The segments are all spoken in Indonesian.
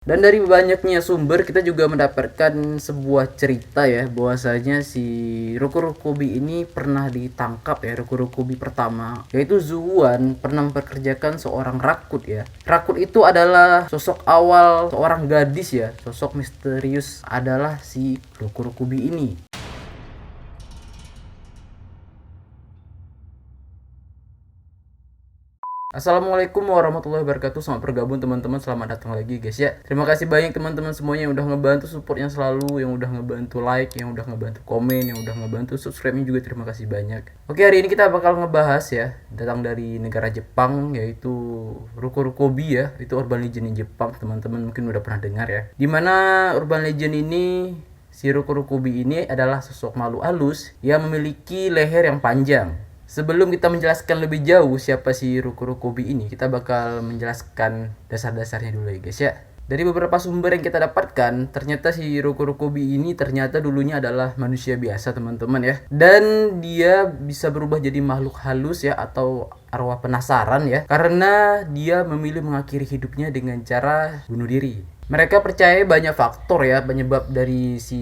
Dan dari banyaknya sumber kita juga mendapatkan sebuah cerita ya, bahwasanya si Rokurokobi ini pernah ditangkap ya, Rokurokobi pertama, yaitu Zuwan pernah memperkerjakan seorang rakut ya. Rakut itu adalah sosok awal seorang gadis ya, sosok misterius adalah si Rokurokobi ini. Assalamualaikum warahmatullahi wabarakatuh. Selamat bergabung teman-teman, selamat datang lagi guys ya. Terima kasih banyak teman-teman semuanya yang udah ngebantu supportnya selalu, yang udah ngebantu like, yang udah ngebantu komen, yang udah ngebantu subscribe-nya juga terima kasih banyak. Oke, hari ini kita bakal ngebahas ya, datang dari negara Jepang, yaitu Rokurokobi ya. Itu urban legend di Jepang, teman-teman mungkin udah pernah dengar ya. Dimana urban legend ini, si Rokurokobi ini adalah sosok makhluk halus yang memiliki leher yang panjang. Sebelum kita menjelaskan lebih jauh siapa si Rokurokobi ini, kita bakal menjelaskan dasar-dasarnya dulu ya guys ya. Dari beberapa sumber yang kita dapatkan, ternyata si Rokurokobi ini ternyata dulunya adalah manusia biasa teman-teman ya. Dan dia bisa berubah jadi makhluk halus ya, atau arwah penasaran ya, karena dia memilih mengakhiri hidupnya dengan cara bunuh diri. Mereka percaya banyak faktor ya penyebab dari si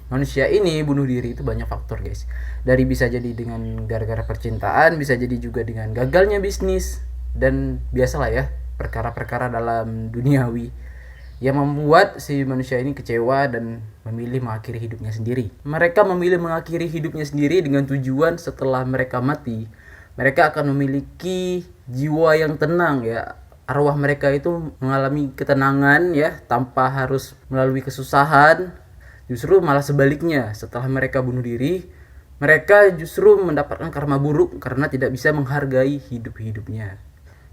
manusia ini bunuh diri, itu banyak faktor guys. Dari bisa jadi dengan gara-gara percintaan, bisa jadi juga dengan gagalnya bisnis, dan biasalah ya perkara-perkara dalam duniawi yang membuat si manusia ini kecewa dan memilih mengakhiri hidupnya sendiri. Mereka memilih mengakhiri hidupnya sendiri dengan tujuan setelah mereka mati, mereka akan memiliki jiwa yang tenang ya. Arwah mereka itu mengalami ketenangan ya, tanpa harus melalui kesusahan. Justru malah sebaliknya, setelah mereka bunuh diri, mereka justru mendapatkan karma buruk karena tidak bisa menghargai hidup-hidupnya.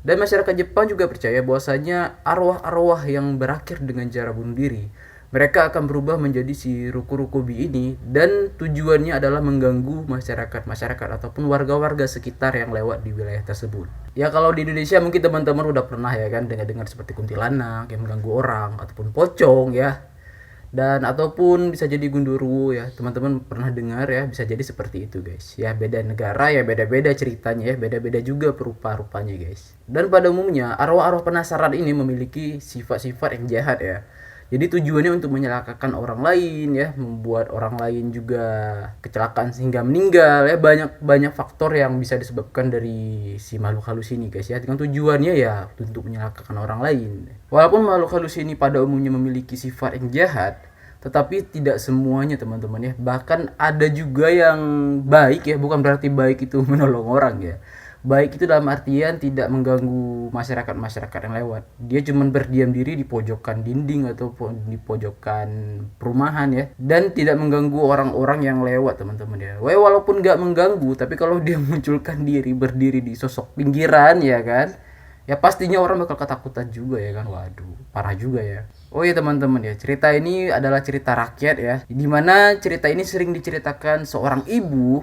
Dan masyarakat Jepang juga percaya bahwasanya arwah-arwah yang berakhir dengan cara bunuh diri, mereka akan berubah menjadi si Rokurokobi ini, dan tujuannya adalah mengganggu masyarakat ataupun warga-warga sekitar yang lewat di wilayah tersebut. Ya kalau di Indonesia mungkin teman-teman udah pernah ya kan dengar-dengar seperti kuntilanak yang mengganggu orang, ataupun pocong ya. Dan ataupun bisa jadi gundurwo ya, teman-teman pernah dengar ya, bisa jadi seperti itu guys ya. Beda negara ya beda-beda ceritanya ya, beda-beda juga perupa-rupanya guys. Dan pada umumnya arwah-arwah penasaran ini memiliki sifat-sifat yang jahat ya. Jadi tujuannya untuk menyelakakan orang lain ya, membuat orang lain juga kecelakaan sehingga meninggal ya. Banyak faktor yang bisa disebabkan dari si makhluk halus ini guys ya, dengan tujuannya ya untuk menyelakakan orang lain. Walaupun makhluk halus ini pada umumnya memiliki sifat yang jahat, tetapi tidak semuanya teman-teman ya. Bahkan ada juga yang baik ya, bukan berarti baik itu menolong orang ya. Baik itu dalam artian tidak mengganggu masyarakat yang lewat. Dia cuma berdiam diri di pojokan dinding ataupun di pojokan perumahan ya, dan tidak mengganggu orang-orang yang lewat teman-teman ya. Walaupun nggak mengganggu, tapi kalau dia munculkan diri berdiri di sosok pinggiran ya kan, ya pastinya orang bakal ketakutan juga ya kan. Waduh, parah juga ya. Oh iya teman-teman ya, cerita ini adalah cerita rakyat ya, dimana cerita ini sering diceritakan seorang ibu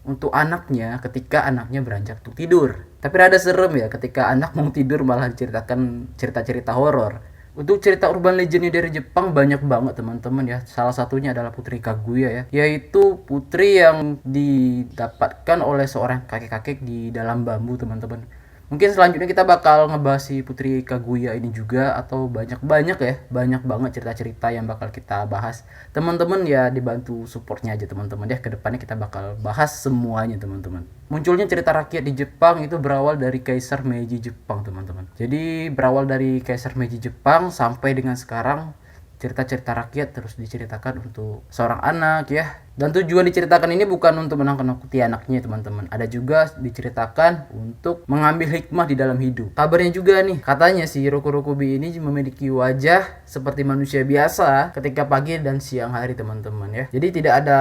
untuk anaknya ketika anaknya beranjak untuk tidur. Tapi rada serem ya ketika anak mau tidur malah diceritakan cerita-cerita horor. Untuk cerita urban legendnya dari Jepang banyak banget teman-teman ya. Salah satunya adalah Putri Kaguya ya, yaitu putri yang didapatkan oleh seorang kakek-kakek di dalam bambu teman-teman. Mungkin selanjutnya kita bakal ngebahas si Putri Kaguya ini juga, atau banyak ya, banyak banget cerita-cerita yang bakal kita bahas. Teman-teman ya dibantu supportnya aja teman-teman ya, kedepannya kita bakal bahas semuanya teman-teman. Munculnya cerita rakyat di Jepang itu berawal dari Kaisar Meiji Jepang teman-teman. Jadi berawal dari Kaisar Meiji Jepang sampai dengan sekarang, cerita-cerita rakyat terus diceritakan untuk seorang anak ya. Dan tujuan diceritakan ini bukan untuk menakut-nakuti anaknya teman-teman. Ada juga diceritakan untuk mengambil hikmah di dalam hidup. Kabarnya juga nih, katanya si Rokurokobi ini memiliki wajah seperti manusia biasa ketika pagi dan siang hari teman-teman ya. Jadi tidak ada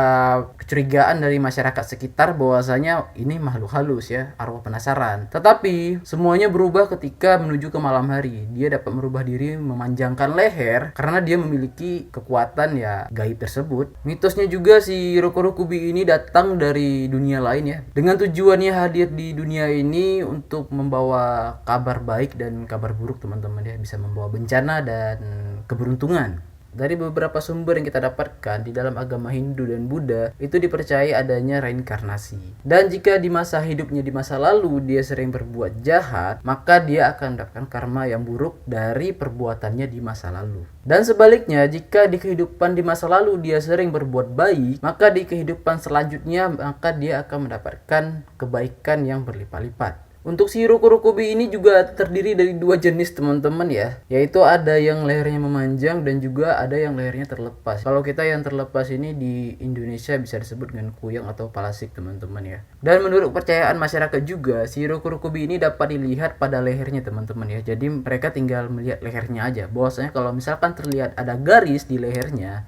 kecurigaan dari masyarakat sekitar bahwasanya ini makhluk halus ya, arwah penasaran. Tetapi semuanya berubah ketika menuju ke malam hari. Dia dapat merubah diri memanjangkan leher karena dia memiliki kekuatan ya gaib tersebut. Mitosnya juga si Rokurokobi ini datang dari dunia lain ya, dengan tujuannya hadir di dunia ini untuk membawa kabar baik dan kabar buruk teman-teman ya, bisa membawa bencana dan keberuntungan. Dari beberapa sumber yang kita dapatkan di dalam agama Hindu dan Buddha, itu dipercaya adanya reinkarnasi. Dan jika di masa hidupnya di masa lalu dia sering berbuat jahat, maka dia akan mendapatkan karma yang buruk dari perbuatannya di masa lalu. Dan sebaliknya, jika di kehidupan di masa lalu dia sering berbuat baik, maka di kehidupan selanjutnya maka dia akan mendapatkan kebaikan yang berlipat-lipat. Untuk si Rokurokobi ini juga terdiri dari dua jenis teman-teman ya, yaitu ada yang lehernya memanjang dan juga ada yang lehernya terlepas. Kalau kita yang terlepas ini di Indonesia bisa disebut dengan kuyang atau palasik teman-teman ya. Dan menurut kepercayaan masyarakat juga, si Rokurokobi ini dapat dilihat pada lehernya teman-teman ya. Jadi mereka tinggal melihat lehernya aja. Bahwasanya kalau misalkan terlihat ada garis di lehernya,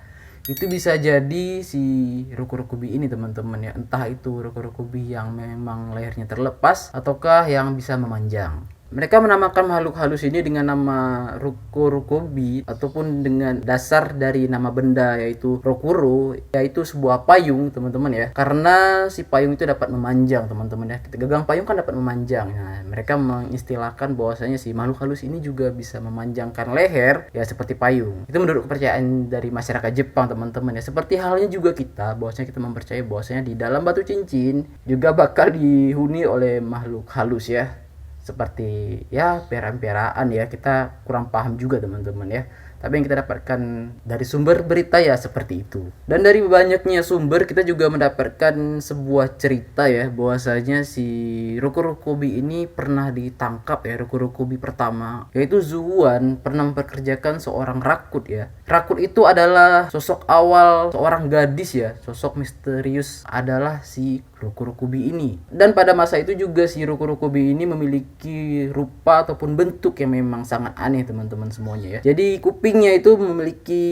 itu bisa jadi si Rokurokobi ini teman-teman ya, entah itu Rokurokobi yang memang lehernya terlepas ataukah yang bisa memanjang. Mereka menamakan makhluk halus ini dengan nama Rokurokobi ataupun dengan dasar dari nama benda yaitu Rokuro, yaitu sebuah payung teman-teman ya. Karena si payung itu dapat memanjang teman-teman ya. Gagang payung kan dapat memanjang. Nah, mereka mengistilahkan bahwasanya si makhluk halus ini juga bisa memanjangkan leher ya seperti payung. Itu menurut kepercayaan dari masyarakat Jepang teman-teman ya. Seperti halnya juga kita, bahwasanya kita mempercayai bahwasanya di dalam batu cincin juga bakal dihuni oleh makhluk halus ya. Seperti ya piaraan-piaraan ya, kita kurang paham juga teman-teman ya, tapi yang kita dapatkan dari sumber berita ya seperti itu. Dan dari banyaknya sumber kita juga mendapatkan sebuah cerita ya, bahwasanya si Rokurokobi ini pernah ditangkap ya. Rokurokobi pertama yaitu Zuhuan pernah memperkerjakan seorang rakut ya. Rakut itu adalah sosok awal seorang gadis ya, sosok misterius adalah si Rokurokobi ini. Dan pada masa itu juga si Rokurokobi ini memiliki rupa ataupun bentuk yang memang sangat aneh teman-teman semuanya ya. Jadi kupingnya itu memiliki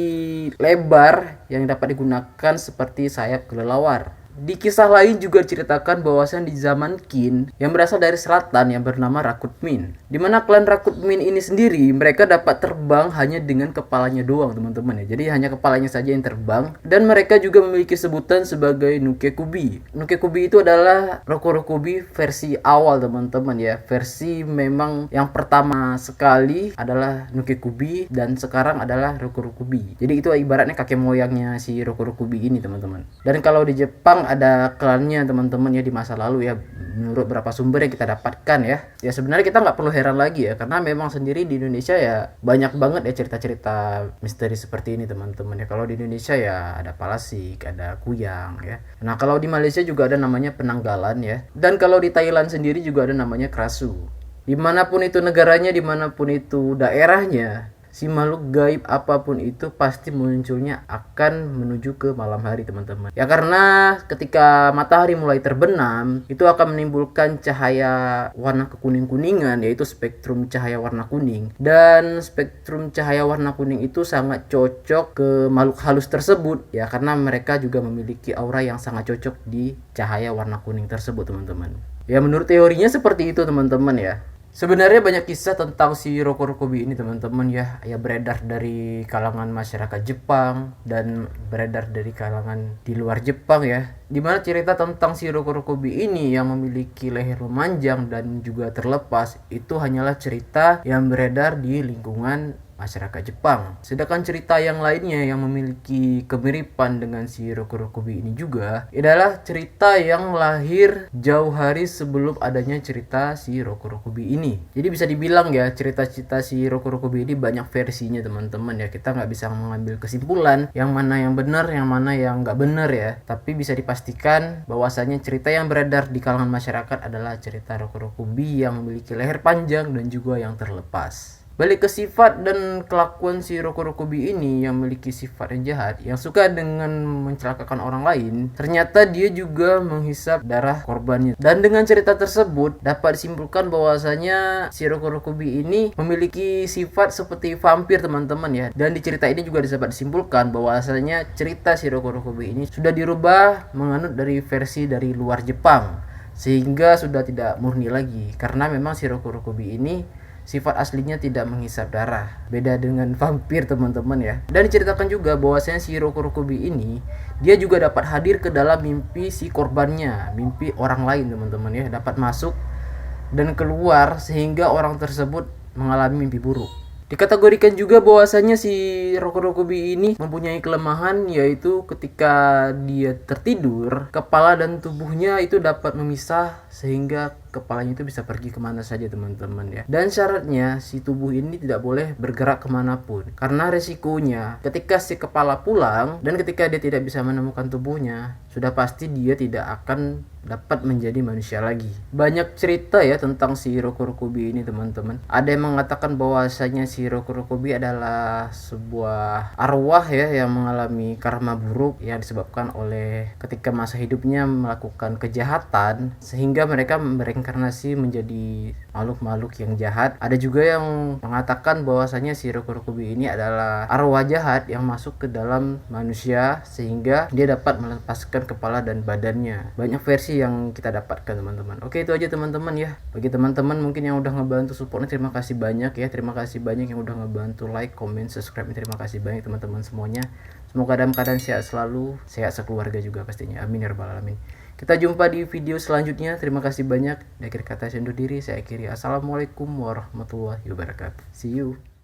lebar yang dapat digunakan seperti sayap kelelawar. Di kisah lain juga diceritakan bahwasan di zaman Qin yang berasal dari selatan yang bernama Rakutmin. Di mana klan Rakutmin ini sendiri mereka dapat terbang hanya dengan kepalanya doang teman-teman ya. Jadi hanya kepalanya saja yang terbang, dan mereka juga memiliki sebutan sebagai Nukekubi. Nukekubi itu adalah Rokurokobi versi awal teman-teman ya. Versi memang yang pertama sekali adalah Nukekubi dan sekarang adalah Rokurokobi. Jadi itu ibaratnya kakek moyangnya si Rokurokobi ini teman-teman. Dan kalau di Jepang ada klannya teman-teman ya di masa lalu ya, menurut beberapa sumber yang kita dapatkan ya. Ya sebenarnya kita nggak perlu heran lagi ya, karena memang sendiri di Indonesia ya banyak banget ya cerita-cerita misteri seperti ini teman-teman ya. Kalau di Indonesia ya ada palasik, ada kuyang ya. Nah kalau di Malaysia juga ada namanya penanggalan ya. Dan kalau di Thailand sendiri juga ada namanya krasu. Dimanapun itu negaranya, dimanapun itu daerahnya, si makhluk gaib apapun itu pasti munculnya akan menuju ke malam hari teman-teman. Ya karena ketika matahari mulai terbenam, itu akan menimbulkan cahaya warna kekuning-kuningan, yaitu spektrum cahaya warna kuning. Dan spektrum cahaya warna kuning itu sangat cocok ke makhluk halus tersebut ya, karena mereka juga memiliki aura yang sangat cocok di cahaya warna kuning tersebut teman-teman. Ya menurut teorinya seperti itu teman-teman ya. Sebenarnya banyak kisah tentang si Rokurokobi ini teman-teman ya. Ya beredar dari kalangan masyarakat Jepang dan beredar dari kalangan di luar Jepang ya. Dimana cerita tentang si Rokurokobi ini yang memiliki leher memanjang dan juga terlepas itu hanyalah cerita yang beredar di lingkungan masyarakat Jepang. Sedangkan cerita yang lainnya yang memiliki kemiripan dengan si Rokurokobi ini juga adalah cerita yang lahir jauh hari sebelum adanya cerita si Rokurokobi ini. Jadi bisa dibilang ya, cerita-cerita si Rokurokobi ini banyak versinya teman-teman ya. Kita nggak bisa mengambil kesimpulan yang mana yang benar, yang mana yang nggak benar ya. Tapi bisa dipastikan bahwasanya cerita yang beredar di kalangan masyarakat adalah cerita Rokurokobi yang memiliki leher panjang dan juga yang terlepas. Balik ke sifat dan kelakuan si Rokurokobi ini yang memiliki sifat yang jahat, yang suka dengan mencelakakan orang lain, ternyata dia juga menghisap darah korbannya. Dan dengan cerita tersebut dapat disimpulkan bahwasanya si Rokurokobi ini memiliki sifat seperti vampir teman-teman ya. Dan di cerita ini juga dapat disimpulkan bahwasanya cerita si Rokurokobi ini sudah dirubah menganut dari versi dari luar Jepang, sehingga sudah tidak murni lagi, karena memang si Rokurokobi ini sifat aslinya tidak menghisap darah. Beda dengan vampir teman-teman ya. Dan diceritakan juga bahwasanya si Rokurokobi ini dia juga dapat hadir ke dalam mimpi si korbannya, mimpi orang lain teman-teman ya, dapat masuk dan keluar sehingga orang tersebut mengalami mimpi buruk. Dikategorikan juga bahwasanya si Rokurokobi ini mempunyai kelemahan, yaitu ketika dia tertidur, kepala dan tubuhnya itu dapat memisah sehingga kepalanya itu bisa pergi kemana saja teman-teman ya. Dan syaratnya si tubuh ini tidak boleh bergerak kemanapun, karena resikonya ketika si kepala pulang dan ketika dia tidak bisa menemukan tubuhnya, sudah pasti dia tidak akan dapat menjadi manusia lagi. Banyak cerita ya tentang si Rokurokobi ini teman-teman. Ada yang mengatakan bahwasanya si Rokurokobi adalah sebuah arwah ya yang mengalami karma buruk yang disebabkan oleh ketika masa hidupnya melakukan kejahatan sehingga mereka bereinkarnasi menjadi makhluk-makhluk yang jahat. Ada juga yang mengatakan bahwasanya si Rokurokobi ini adalah arwah jahat yang masuk ke dalam manusia sehingga dia dapat melepaskan kepala dan badannya. Banyak versi yang kita dapatkan teman-teman. Oke, itu aja teman-teman ya. Bagi teman-teman mungkin yang udah ngebantu supportnya, terima kasih banyak ya. Terima kasih banyak yang udah ngebantu like, comment, subscribe. Terima kasih banyak teman-teman semuanya. Semoga dalam keadaan sehat selalu, sehat sekeluarga juga pastinya. Amin ya rabbal alamin. Kita jumpa di video selanjutnya. Terima kasih banyak. Di akhir kata saya undur diri, saya akhiri. Assalamualaikum warahmatullahi wabarakatuh. See you.